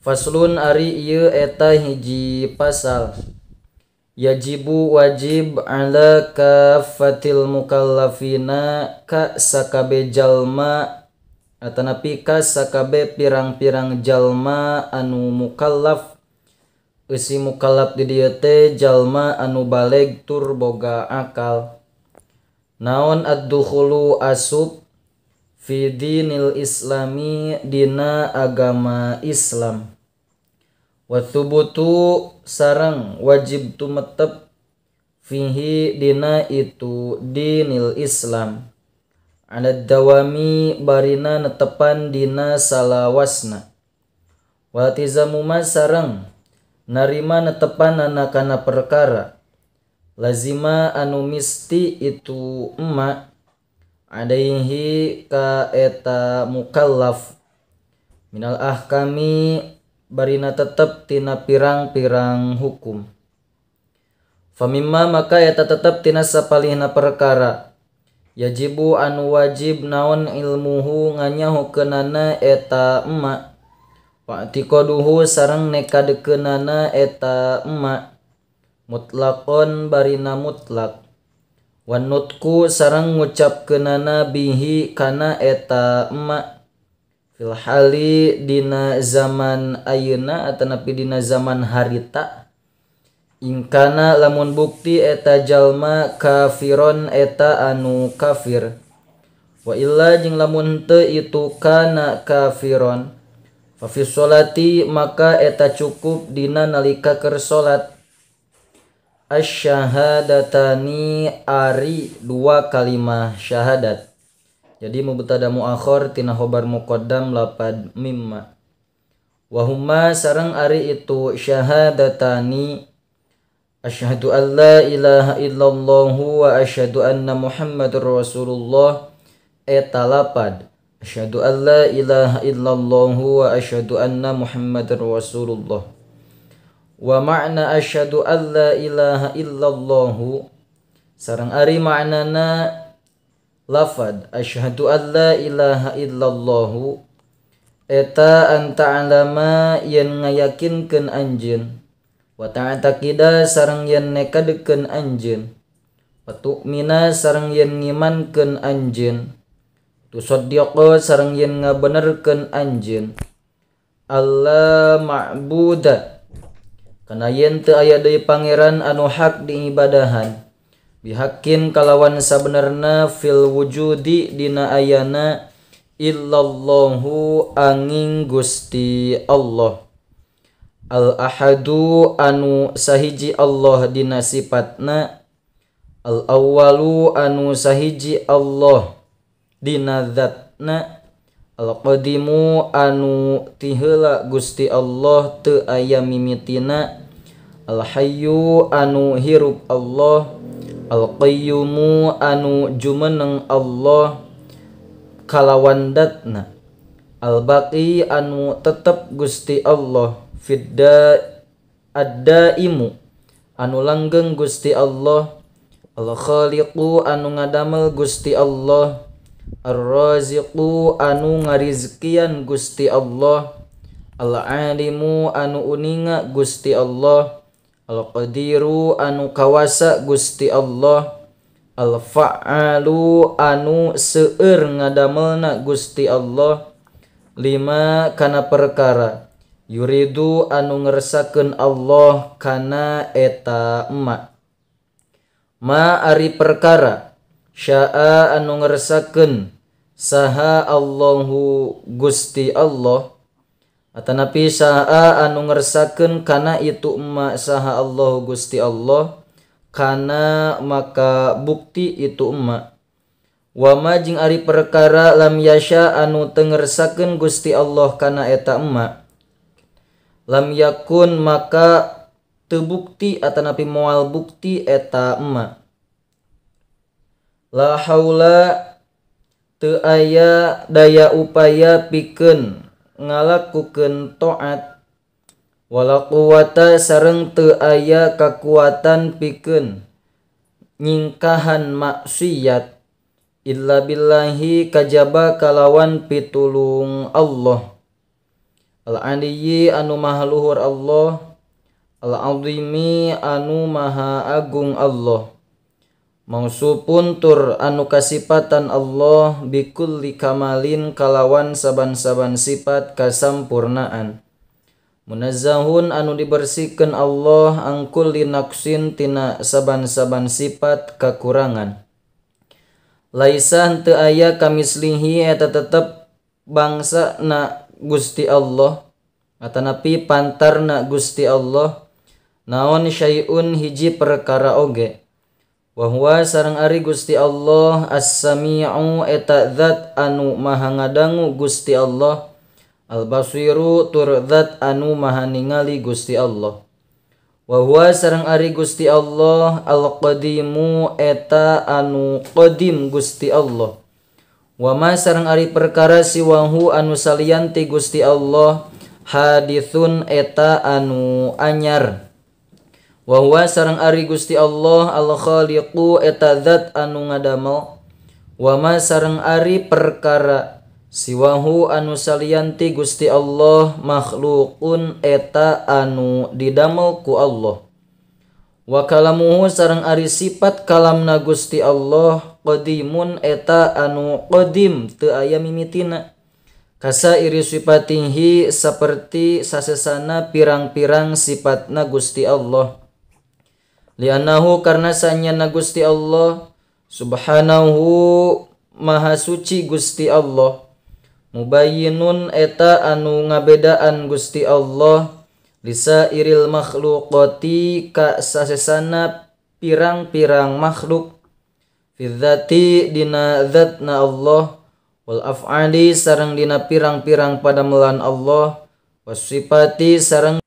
Faslun ari ieu eta hiji pasal. Yajibu wajib ala kafatil mukallafina ka sakabe jalma atanapi ka sakabe pirang-pirang jalma anu mukallaf. Eusi mukallaf di dieu teh jalma anu baleg tur boga akal. Naon ad-dukhulu asub fi dinil islami dina agama Islam. Wa thubutu sareng wajib tumetep fihi dina itu dinil Islam. Ala dawami barina netepan dina salawasna. Wa tizamu sareng narima netepanana kana perkara lazima anu misti itu emma adaihi ka eta mukallaf minal ahkami barina tetep tina pirang-pirang hukum. Famimma maka eta tetep tina sapalihna perkara yajibu anu wajib naon ilmuhu nganyahokeunana eta emma wa'tiqaduhu sareng nekadekeunana eta emma mutlaqon barina mutlak wan nutku sareng ngucapkeunana bihi kana eta emma fil hali dina zaman ayeuna atanapi dina zaman harita ingkana lamun bukti eta jalma kafiron eta anu kafir wa illa jeung lamun teu itu kana kafiron fa fi sholati maka eta cukup dina nalika keur salat asy-syahadatani ari dua kalimah syahadat. Jadi mubtada muakhir tina khobar muqaddam lapad mimma. Wa huma sareng ari itu syahadatani asyhadu an la ilaha illallah wa asyhadu anna muhammadur rasulullah eta lapad asyhadu an la ilaha illallah wa asyhadu anna muhammadur rasulullah. Wa ma'na asyhadu an la ilaha illallah sareng ari ma'nana lafad asyhadu an la ilaha illallah eta anta alama yen ngayakinkeun anjeun wa ta'taqida sareng yen nekadekeun anjeun wa tu'mina sareng yen ngimankeun anjeun tusaddiqa sareng yen ngabenerkeun anjeun alla ma'buda kana yen teu aya deui pangeran anu hak diibadahan bihakin kalawan sabenerna fil wujudi dina ayana illallahu angin Gusti Allah al ahadu anu sahiji Allah dina sifatna al awwalu anu sahiji Allah dina zatna al qadimu anu tiheula Gusti Allah teu aya mimitina al hayyu anu hirup Allah al-qayyumu anu jumeneng Allah kalawan datna al-baqi anu tetep Gusti Allah fidda ad-daimu anu langgeng Gusti Allah al-khaliqu anu ngadamel Gusti Allah ar-raziqu anu ngarizkian Gusti Allah al-alimu anu uninga Gusti Allah al-qadiru anu kawasa Gusti Allah al-fa'alu anu seueur ngadamelna Gusti Allah lima kana perkara yuridu anu ngersakeun Allah kana eta emma ma ari perkara syaa anu ngersakeun saha Allahu Gusti Allah atanapi saha anu ngersakeun kana itu emma saha Allah Gusti Allah kana maka bukti itu emma wa ma jeung ari perkara lam yasha anu teu ngersakeun Gusti Allah kana eta emma lam yakun maka teu bukti atanapi moal bukti eta emma la haula teu aya daya upaya pikeun ngalakukeun taat wala quwata sareng teu aya kakuatan pikeun nyingkahan maksiat illa billahi kajaba kalawan pitulung Allah Al-aliyyi anu maha luhur Allah, al-azimi anu maha agung Allah. Mausupun tur anu kasipatan Allah bikulli kamalin kalawan saban-saban sifat kasampurnaan. Munazzahun anu dibersihkeun Allah angkul linaksin tina saban-saban sifat kakurangan. Laisa henteu aya kamislihi eta tetep bangsa na Gusti Allah atanapi pantarna Gusti Allah naon syai'un hiji perkara oge. Wa huwa sareng ari Gusti Allah as-sami'u eta zat anu maha ngadangu Gusti Allah, al-basiru tur zat anu maha ningali Gusti Allah. Wa huwa sareng ari Gusti Allah al-qadimu eta anu qadim Gusti Allah. Wa ma sareng ari perkara siwahu anu salianti Gusti Allah hadithun eta anu anyar. Wa huwa sareng ari Gusti Allah al-khaliqu eta zat anu ngadamel. Wa ma sareng ari perkara siwahu anu salianti Gusti Allah makhlukun eta anu didamel ku Allah. Wa kalamuhu sareng ari sifat kalamna Gusti Allah qadimun eta anu qadim teu aya mimitina. Kasa iri sifatihi saperti sasesana pirang-pirang sifatna Gusti Allah. Li'annahu karna sanyana Gusti Allah subhanahu maha suci Gusti Allah. Mubayyinun eta anu ngabedaan Gusti Allah lisa iril makhluqati ka sasesana pirang-pirang makhluk fidzati dina zatna Allah wal af'ali sareng dina pirang-pirang padamelan Allah wasifati sareng